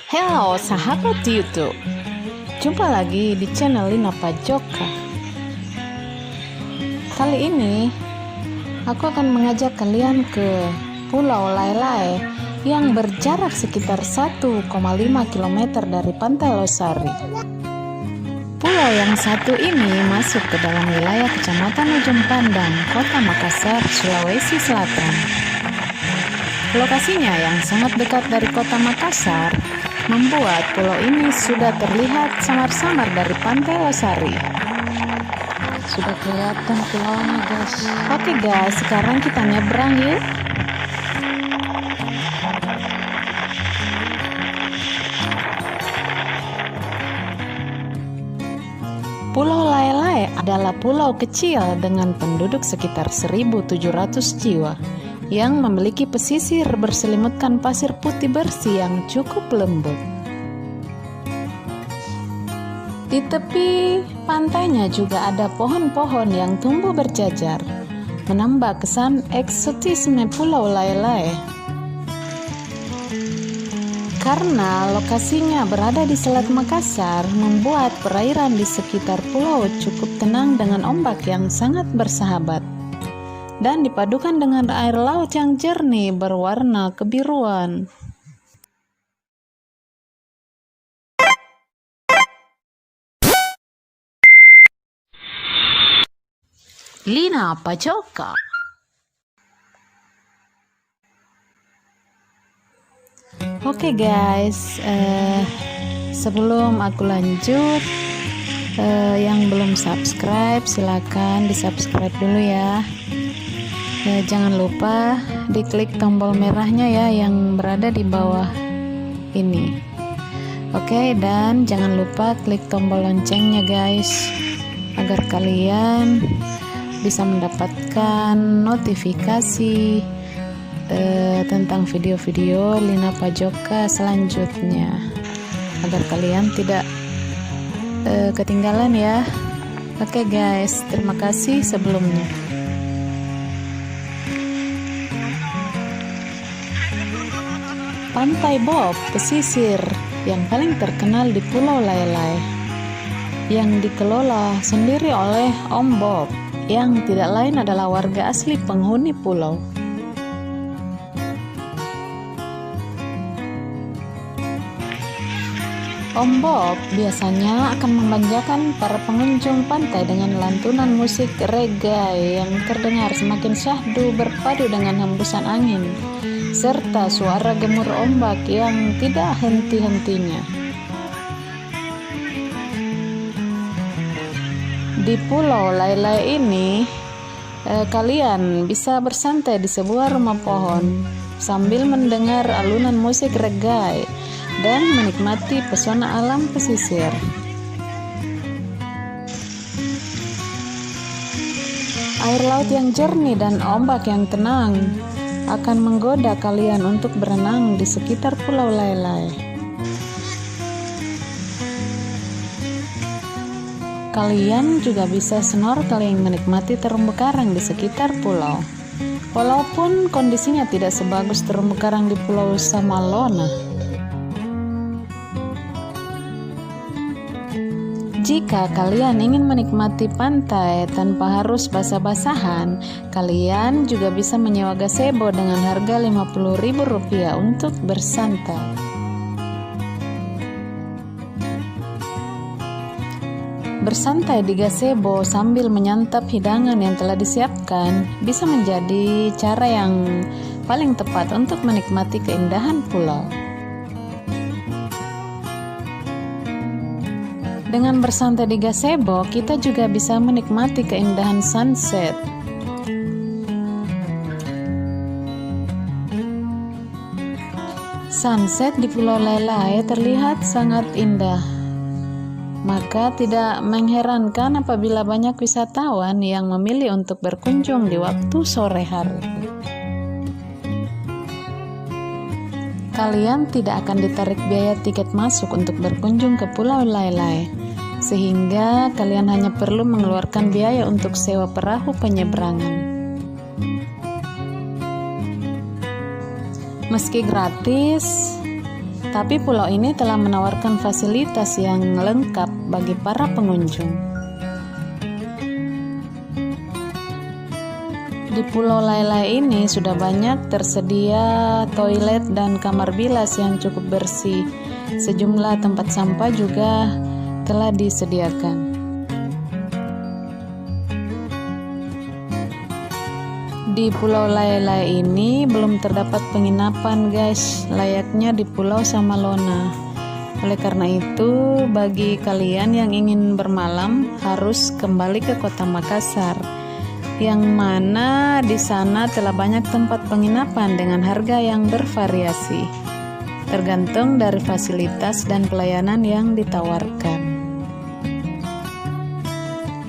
Halo sahabat YouTube, jumpa lagi di channel Lina Pajoka. Kali ini aku akan mengajak kalian ke Pulau Lae-Lae yang berjarak sekitar 1,5 km dari Pantai Losari. Pulau yang satu ini masuk ke dalam wilayah Kecamatan Ujung Pandang, Kota Makassar, Sulawesi Selatan. Lokasinya yang sangat dekat dari Kota Makassar membuat pulau ini sudah terlihat samar-samar dari Pantai Losari. Sudah kelihatan pulaunya, guys. Oke guys, sekarang kita nyebrang yuk. Pulau Lae-Lae adalah pulau kecil dengan penduduk sekitar 1.700 jiwa yang memiliki pesisir berselimutkan pasir putih bersih yang cukup lembut. Di tepi pantainya juga ada pohon-pohon yang tumbuh berjajar, menambah kesan eksotisme Pulau Lae-Lae. Karena lokasinya berada di Selat Makassar, membuat perairan di sekitar pulau cukup tenang dengan ombak yang sangat bersahabat, dan dipadukan dengan air laut yang jernih berwarna kebiruan. Lina Pajoka. Oke guys, sebelum aku lanjut, yang belum subscribe silakan di subscribe dulu ya. Jangan lupa diklik tombol merahnya ya yang berada di bawah ini. Oke, dan jangan lupa klik tombol loncengnya guys, agar kalian bisa mendapatkan notifikasi tentang video-video Lina Pajoka selanjutnya, agar kalian tidak ketinggalan ya. Oke guys, terima kasih sebelumnya. Pantai Bob pesisir yang paling terkenal di Pulau Lae-Lae, yang dikelola sendiri oleh Om Bob, yang tidak lain adalah warga asli penghuni pulau. Om Bob biasanya akan memanjakan para pengunjung pantai dengan lantunan musik reggae yang terdengar semakin syahdu berpadu dengan hembusan angin, serta suara gemur ombak yang tidak henti-hentinya. Di Pulau Lae-Lae ini, kalian bisa bersantai di sebuah rumah pohon sambil mendengar alunan musik reggae dan menikmati pesona alam pesisir. Air laut yang jernih dan ombak yang tenang akan menggoda kalian untuk berenang di sekitar Pulau Lae-Lae. Kalian juga bisa snorkeling menikmati terumbu karang di sekitar pulau. Walaupun kondisinya tidak sebagus terumbu karang di Pulau Samalona. Jika kalian ingin menikmati pantai tanpa harus basah-basahan, kalian juga bisa menyewa gazebo dengan harga Rp50.000 untuk bersantai. Bersantai di gazebo sambil menyantap hidangan yang telah disiapkan bisa menjadi cara yang paling tepat untuk menikmati keindahan pulau. Dengan bersantai di gazebo, kita juga bisa menikmati keindahan sunset. Sunset di Pulau Lae-Lae terlihat sangat indah. Maka tidak mengherankan apabila banyak wisatawan yang memilih untuk berkunjung di waktu sore hari. Kalian tidak akan ditarik biaya tiket masuk untuk berkunjung ke Pulau Lae-Lae, sehingga kalian hanya perlu mengeluarkan biaya untuk sewa perahu penyeberangan. Meski gratis, Tapi pulau ini telah menawarkan fasilitas yang lengkap bagi para pengunjung. Di Pulau Lailai ini sudah banyak tersedia toilet dan kamar bilas yang cukup bersih. Sejumlah tempat sampah juga telah disediakan. Di Pulau Lailai ini belum terdapat penginapan, guys, layaknya di Pulau Samalona. Oleh karena itu, bagi kalian yang ingin bermalam harus kembali ke Kota Makassar, yang mana di sana telah banyak tempat penginapan dengan harga yang bervariasi, tergantung dari fasilitas dan pelayanan yang ditawarkan.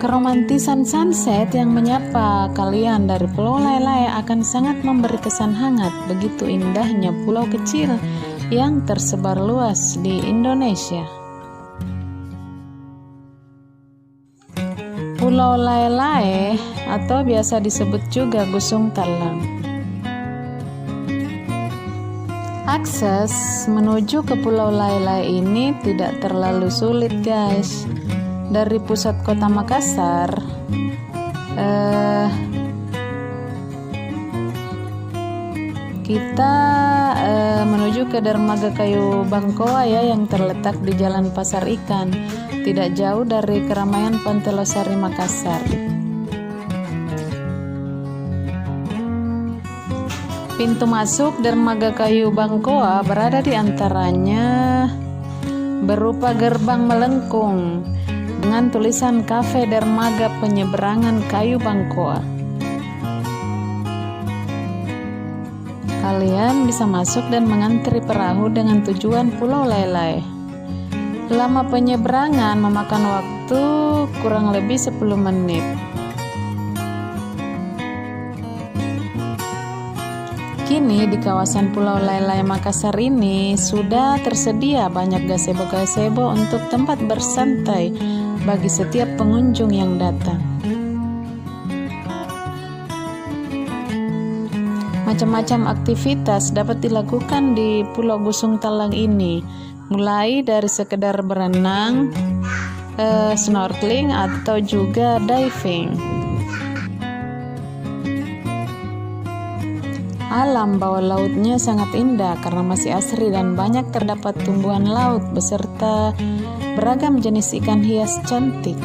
Keromantisan sunset yang menyapa kalian dari Pulau Lailai akan sangat memberi kesan hangat. Begitu indahnya pulau kecil yang tersebar luas di Indonesia. Pulau Lailai atau biasa disebut juga Gusung Talang. Akses menuju ke Pulau Lailai ini tidak terlalu sulit, guys. Dari pusat Kota Makassar kita menuju ke Dermaga Kayu Bangkoa ya, yang terletak di Jalan Pasar Ikan, tidak jauh dari keramaian Pantai Losari Makassar. Pintu masuk Dermaga Kayu Bangkoa berada di antaranya berupa gerbang melengkung dengan tulisan Cafe Dermaga Penyeberangan Kayu Bangkoa. Kalian bisa masuk dan mengantri perahu dengan tujuan Pulau Lailai. Lama penyeberangan memakan waktu kurang lebih 10 menit. Kini di kawasan Pulau Lailai Makassar ini sudah tersedia banyak gazebo-gazebo untuk tempat bersantai bagi setiap pengunjung yang datang. Macam-macam aktivitas dapat dilakukan di Pulau Gusung Talang ini, mulai dari sekedar berenang, snorkeling, atau juga diving. Alam bawah lautnya sangat indah karena masih asri dan banyak terdapat tumbuhan laut beserta beragam jenis ikan hias cantik.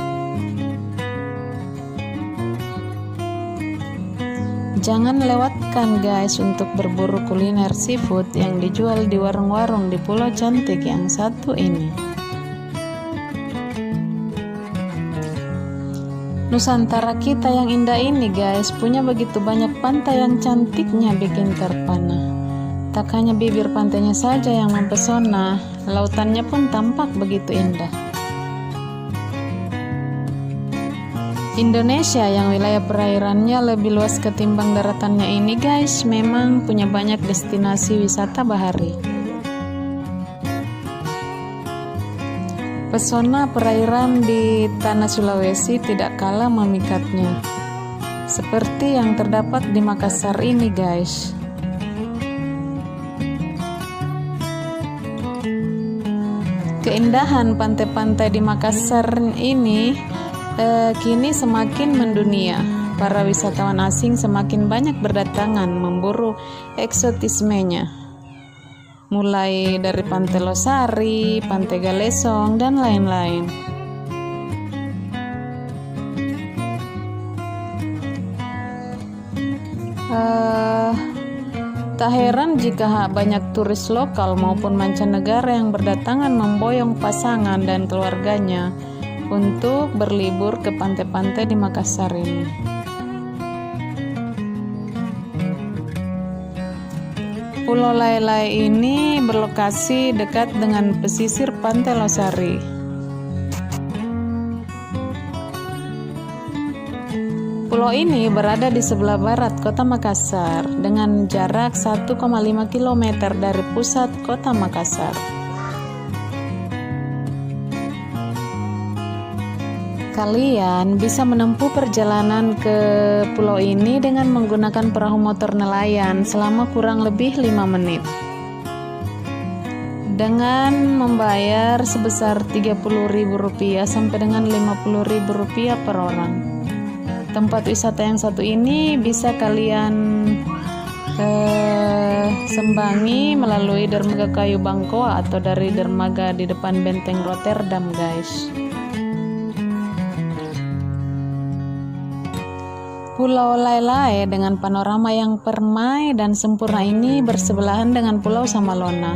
Jangan lewatkan, guys, untuk berburu kuliner seafood yang dijual di warung-warung di pulau cantik yang satu ini. Nusantara kita yang indah ini, guys, punya begitu banyak pantai yang cantiknya bikin terpana. Tak hanya bibir pantainya saja yang mempesona, lautannya pun tampak begitu indah. Indonesia yang wilayah perairannya lebih luas ketimbang daratannya ini, guys, memang punya banyak destinasi wisata bahari. Pesona perairan di tanah Sulawesi tidak kalah memikatnya, seperti yang terdapat di Makassar ini, guys. Keindahan pantai-pantai di Makassar ini kini semakin mendunia. Para wisatawan asing semakin banyak berdatangan memburu eksotismenya, mulai dari Pantai Losari, Pantai Galesong, dan lain-lain. Tak heran jika banyak turis lokal maupun mancanegara yang berdatangan memboyong pasangan dan keluarganya untuk berlibur ke pantai-pantai di Makassar ini. Pulau Lailai ini berlokasi dekat dengan pesisir Pantai Losari. Pulau ini berada di sebelah barat Kota Makassar dengan jarak 1,5 km dari pusat Kota Makassar. Kalian bisa menempuh perjalanan ke pulau ini dengan menggunakan perahu motor nelayan selama kurang lebih 5 menit. dengan membayar sebesar Rp30.000 sampai dengan Rp50.000 per orang. Tempat wisata yang satu ini bisa kalian sembangi melalui dermaga kayu Bangkoa atau dari dermaga di depan benteng Rotterdam, guys. Pulau Lailae dengan panorama yang permai dan sempurna ini bersebelahan dengan Pulau Samalona.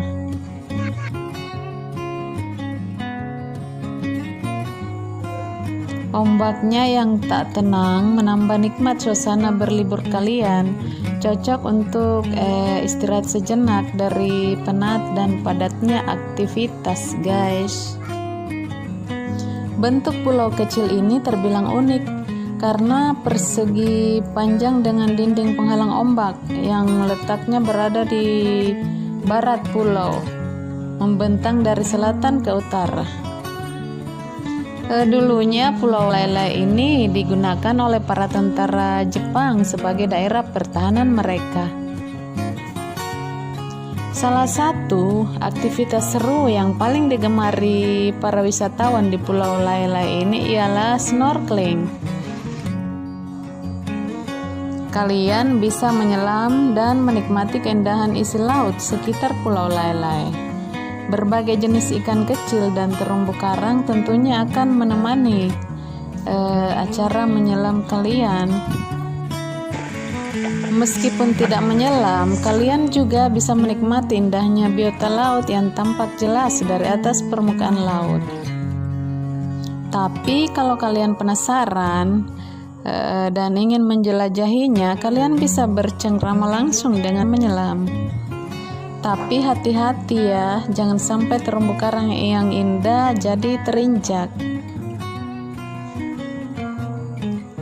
Ombaknya yang tak tenang menambah nikmat suasana berlibur kalian. Cocok untuk istirahat sejenak dari penat dan padatnya aktivitas, guys. Bentuk pulau kecil ini terbilang unik karena persegi panjang dengan dinding penghalang ombak yang letaknya berada di barat pulau, membentang dari selatan ke utara. Dulunya Pulau Lailae ini digunakan oleh para tentara Jepang sebagai daerah pertahanan mereka. Salah satu aktivitas seru yang paling digemari para wisatawan di Pulau Lailae ini ialah snorkeling. Kalian bisa menyelam dan menikmati keindahan isi laut sekitar Pulau Lailae. Berbagai jenis ikan kecil dan terumbu karang tentunya akan menemani acara menyelam kalian. Meskipun tidak menyelam, kalian juga bisa menikmati indahnya biota laut yang tampak jelas dari atas permukaan laut. Tapi kalau kalian penasaran dan ingin menjelajahinya, kalian bisa bercengkrama langsung dengan menyelam. Tapi hati-hati ya, jangan sampai terumbu karang yang indah jadi terinjak.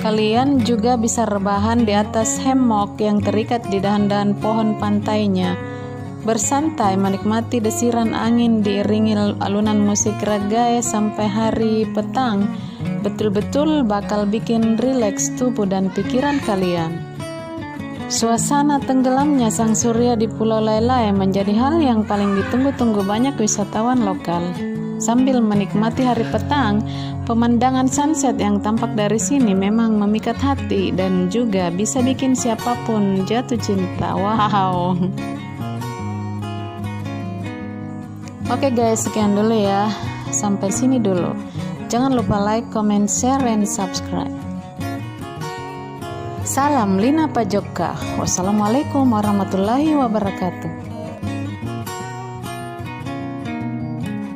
Kalian juga bisa rebahan di atas hammock yang terikat di dahan-dahan pohon pantainya. Bersantai menikmati desiran angin diiringi alunan musik reggae sampai hari petang. Betul-betul bakal bikin rileks tubuh dan pikiran kalian. Suasana tenggelamnya sang surya di Pulau Lailae menjadi hal yang paling ditunggu-tunggu banyak wisatawan lokal. Sambil menikmati hari petang, pemandangan sunset yang tampak dari sini memang memikat hati dan juga bisa bikin siapapun jatuh cinta. Wow. Oke guys, sekian dulu ya. Sampai sini dulu. Jangan lupa like, comment, share, and subscribe. Salam Lina Pajoka. Wassalamualaikum warahmatullahi wabarakatuh.